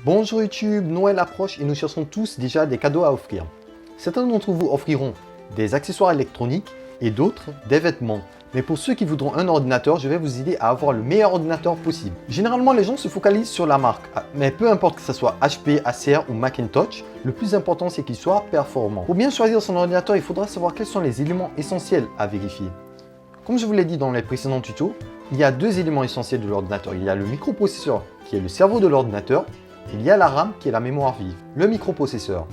Bonjour YouTube, Noël approche et nous cherchons tous déjà des cadeaux à offrir. Certains d'entre vous offriront des accessoires électroniques et d'autres des vêtements. Mais pour ceux qui voudront un ordinateur, je vais vous aider à avoir le meilleur ordinateur possible. Généralement, les gens se focalisent sur la marque, mais peu importe que ce soit HP, Acer ou Macintosh, le plus important c'est qu'il soit performant. Pour bien choisir son ordinateur, il faudra savoir quels sont les éléments essentiels à vérifier. Comme je vous l'ai dit dans les précédents tutos, il y a deux éléments essentiels de l'ordinateur. Il y a le microprocesseur qui est le cerveau de l'ordinateur. Il y a la RAM qui est la mémoire vive, le microprocesseur.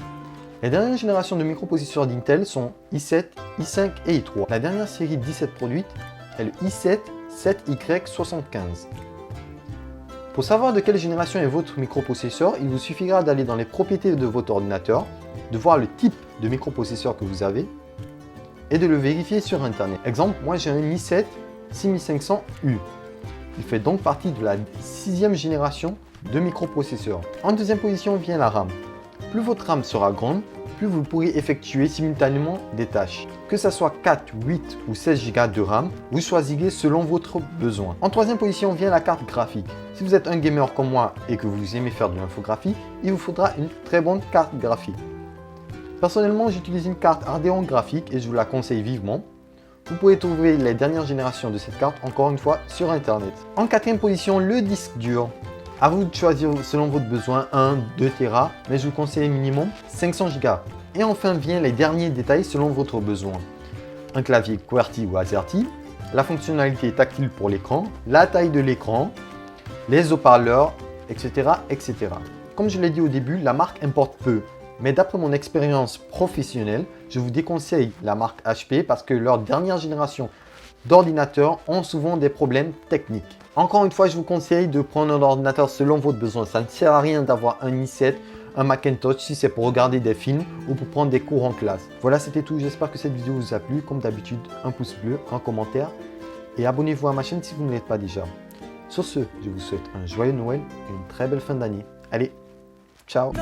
Les dernières générations de microprocesseurs d'Intel sont i7, i5 et i3. La dernière série d'i7 produite est le i7 7Y75. Pour savoir de quelle génération est votre microprocesseur, il vous suffira d'aller dans les propriétés de votre ordinateur, de voir le type de microprocesseur que vous avez et de le vérifier sur internet. Exemple, moi j'ai un i7 6500U. Il fait donc partie de la 6e génération de microprocesseurs. En deuxième position vient la RAM. Plus votre RAM sera grande, plus vous pourrez effectuer simultanément des tâches. Que ce soit 4, 8 ou 16 Go de RAM, vous choisirez selon votre besoin. En troisième position vient la carte graphique. Si vous êtes un gamer comme moi et que vous aimez faire de l'infographie, il vous faudra une très bonne carte graphique. Personnellement, j'utilise une carte Radeon graphique et je vous la conseille vivement. Vous pouvez trouver les dernières générations de cette carte encore une fois sur internet. En quatrième position, le disque dur. À vous de choisir selon votre besoin 1, 2 Tera, mais je vous conseille minimum 500 Go. Et enfin viennent les derniers détails selon votre besoin. Un clavier QWERTY ou AZERTY, la fonctionnalité tactile pour l'écran, la taille de l'écran, les haut-parleurs, etc., etc. Comme je l'ai dit au début, la marque importe peu. Mais d'après mon expérience professionnelle, je vous déconseille la marque HP parce que leur dernière génération d'ordinateurs ont souvent des problèmes techniques. Encore une fois, je vous conseille de prendre un ordinateur selon votre besoin. Ça ne sert à rien d'avoir un i7, un Macintosh si c'est pour regarder des films ou pour prendre des cours en classe. Voilà, c'était tout. J'espère que cette vidéo vous a plu. Comme d'habitude, un pouce bleu, un commentaire et abonnez-vous à ma chaîne si vous ne l'êtes pas déjà. Sur ce, je vous souhaite un joyeux Noël et une très belle fin d'année. Allez, ciao!